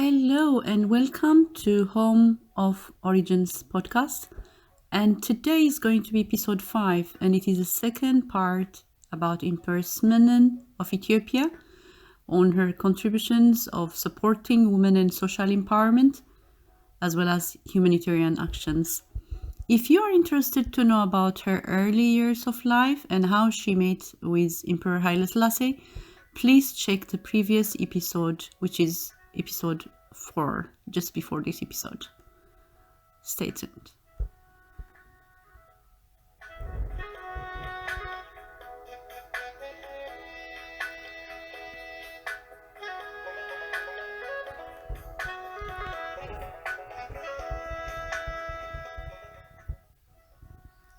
Hello and welcome to Home of Origins podcast. And today is going to be episode 5, and it is the second part about Empress Menen of Ethiopia on her contributions of supporting women and social empowerment, as well as humanitarian actions. If you are interested to know about her early years of life and how she met with Emperor Haile Selassie, please check the previous episode, which is episode 4, just before this episode. Stay tuned.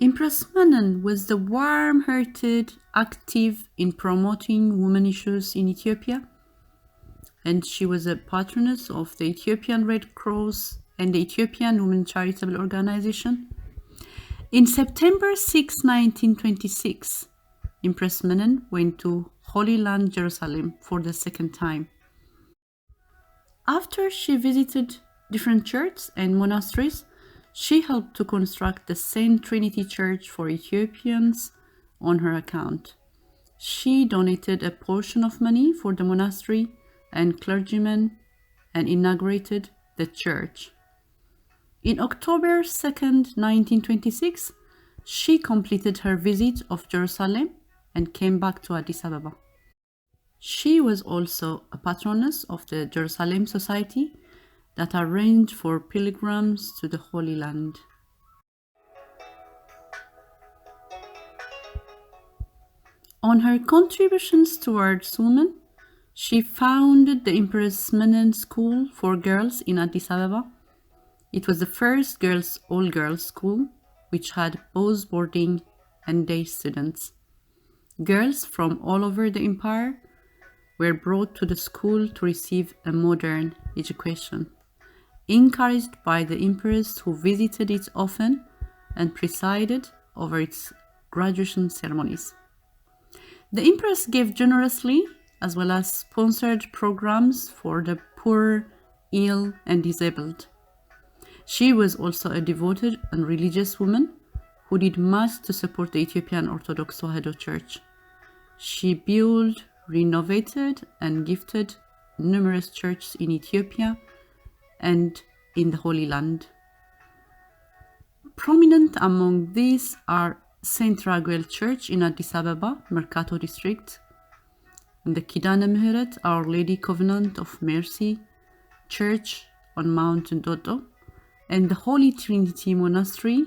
Empress Menen was the warm-hearted, active in promoting women issues in Ethiopia, and she was a patroness of the Ethiopian Red Cross and the Ethiopian Women Charitable organization. In September 6, 1926, Empress Menen went to Holy Land, Jerusalem for the second time. After she visited different churches and monasteries, she helped to construct the Saint Trinity Church for Ethiopians on her account. She donated a portion of money for the monastery and clergymen and inaugurated the church. In October 2nd, 1926, she completed her visit of Jerusalem and came back to Addis Ababa. She was also a patroness of the Jerusalem Society that arranged for pilgrims to the Holy Land. On her contributions towards women, she founded the Empress Menen School for Girls in Addis Ababa. It was the first all-girls school, which had both boarding and day students. Girls from all over the empire were brought to the school to receive a modern education, encouraged by the empress, who visited it often and presided over its graduation ceremonies. The empress gave generously, as well as sponsored programs for the poor, ill, and disabled. She was also a devoted and religious woman who did much to support the Ethiopian Orthodox Tewahedo Church. She built, renovated, and gifted numerous churches in Ethiopia and in the Holy Land. Prominent among these are Saint Raguel Church in Addis Ababa, Mercato District, and the Kidane ምህረት, Our Lady Covenant of Mercy Church on Mount Dodo, and the Holy Trinity Monastery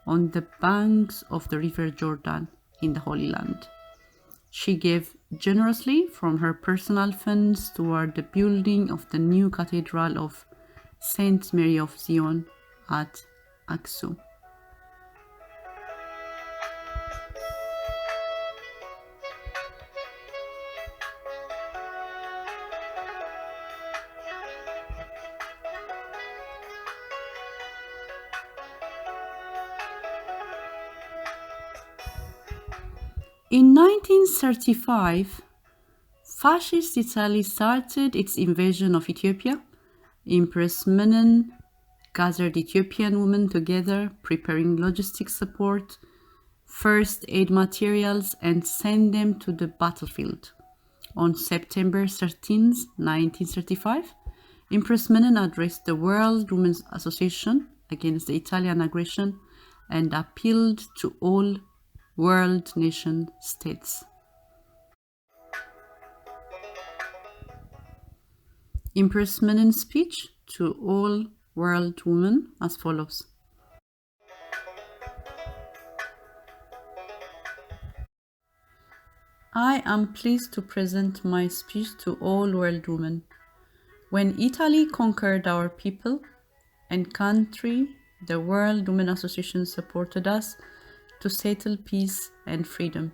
on the banks of the River Jordan in the Holy Land. She gave generously from her personal funds toward the building of the new Cathedral of Saint Mary of Zion at Aksum. In 1935, Fascist Italy started its invasion of Ethiopia. Empress Menen gathered Ethiopian women together, preparing logistic support, first aid materials, and sent them to the battlefield. On September 13, 1935, Empress Menen addressed the World Women's Association against the Italian aggression and appealed to all world nation states. Empress Menen's speech to all world women as follows. I am pleased to present my speech to all world women. When Italy conquered our people and country, the World Women Association supported us to settle peace and freedom.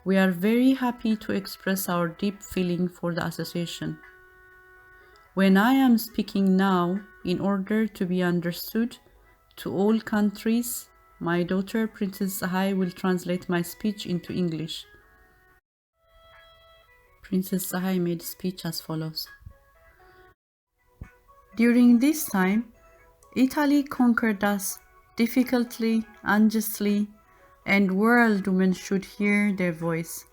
We are very happy to express our deep feeling for the association. When I am speaking now, in order to be understood to all countries, my daughter Princess Zahai will translate my speech into English. Princess Zahai made speech as follows. During this time, Italy conquered us difficultly, unjustly, and world women should hear their voice.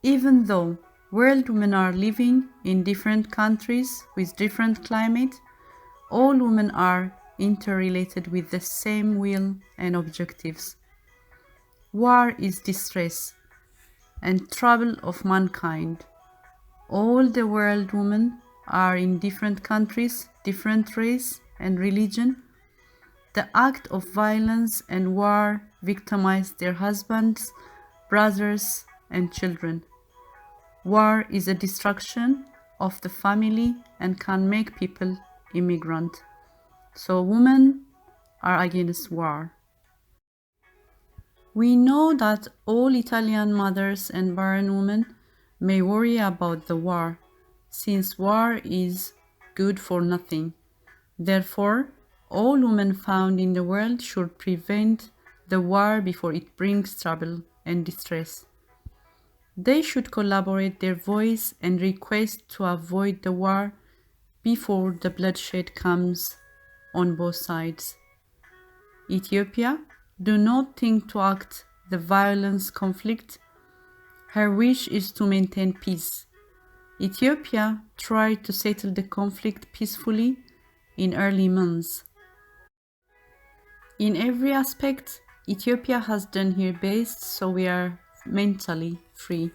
Even though world women are living in different countries with different climate, all women are interrelated with the same will and objectives. War is distress and trouble of mankind. All the world women are in different countries, different race and religion. The act of violence and war victimize their husbands, brothers, and children. War is a destruction of the family and can make people immigrant. So women are against war. We know that all Italian mothers and barren women may worry about the war, since war is good for nothing. Therefore, all women found in the world should prevent the war before it brings trouble and distress. They should collaborate their voice and request to avoid the war before the bloodshed comes on both sides. Ethiopia do not think to act the violence conflict. Her wish is to maintain peace. Ethiopia tried to settle the conflict peacefully in early months. In every aspect, Ethiopia has done her best, so we are mentally free.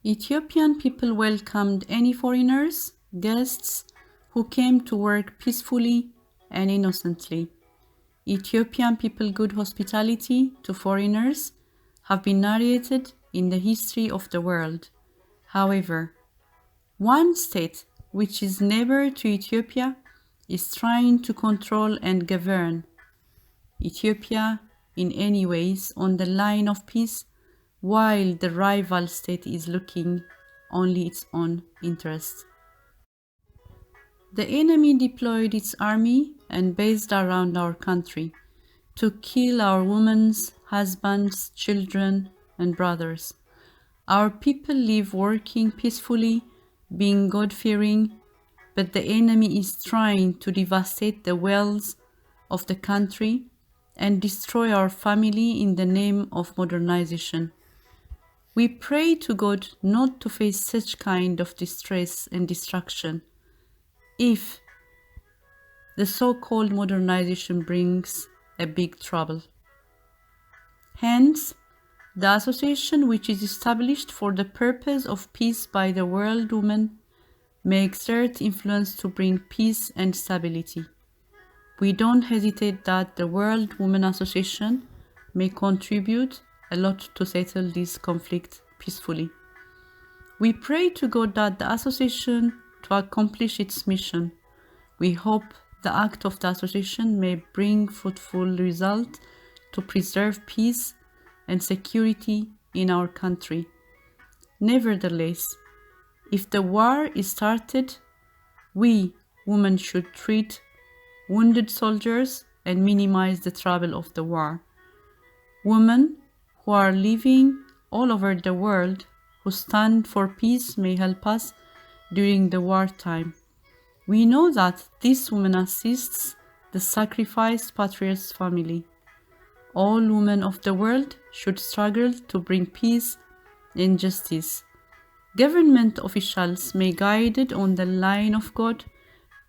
Ethiopian people welcomed any foreigners, guests who came to work peacefully and innocently. Ethiopian people good hospitality to foreigners have been narrated in the history of the world. However, one state which is neighbor to Ethiopia is trying to control and govern Ethiopia in any ways on the line of peace, while the rival state is looking only its own interests. The enemy deployed its army and based around our country to kill our women, husbands, children, and brothers. Our people live working peacefully, being God-fearing, but the enemy is trying to devastate the wealth of the country and destroy our family in the name of modernization. We pray to God not to face such kind of distress and destruction if the so-called modernization brings a big trouble. Hence, the association which is established for the purpose of peace by the world woman may exert influence to bring peace and stability. We don't hesitate that the World Women Association may contribute a lot to settle this conflict peacefully. We pray to God that the association to accomplish its mission. We hope the act of the association may bring fruitful result to preserve peace and security in our country. Nevertheless, if the war is started, we women should treat wounded soldiers and minimize the trouble of the war. Women who are living all over the world who stand for peace may help us during the wartime. We know that this woman assists the sacrificed patriot's family. All women of the world should struggle to bring peace and justice. Government officials may guide it on the line of God.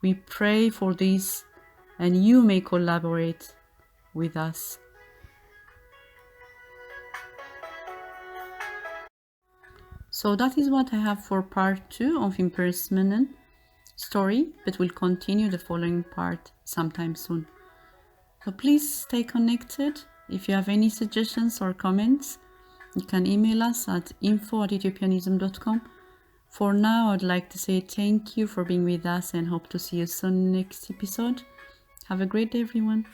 We pray for this, and you may collaborate with us. So that is what I have for part 2 of Empress Menen story, but we'll continue the following part sometime soon. So please stay connected. If you have any suggestions or comments, you can email us at info@ethiopianism.com. For now, I'd like to say thank you for being with us and hope to see you soon in the next episode. Have a great day, everyone.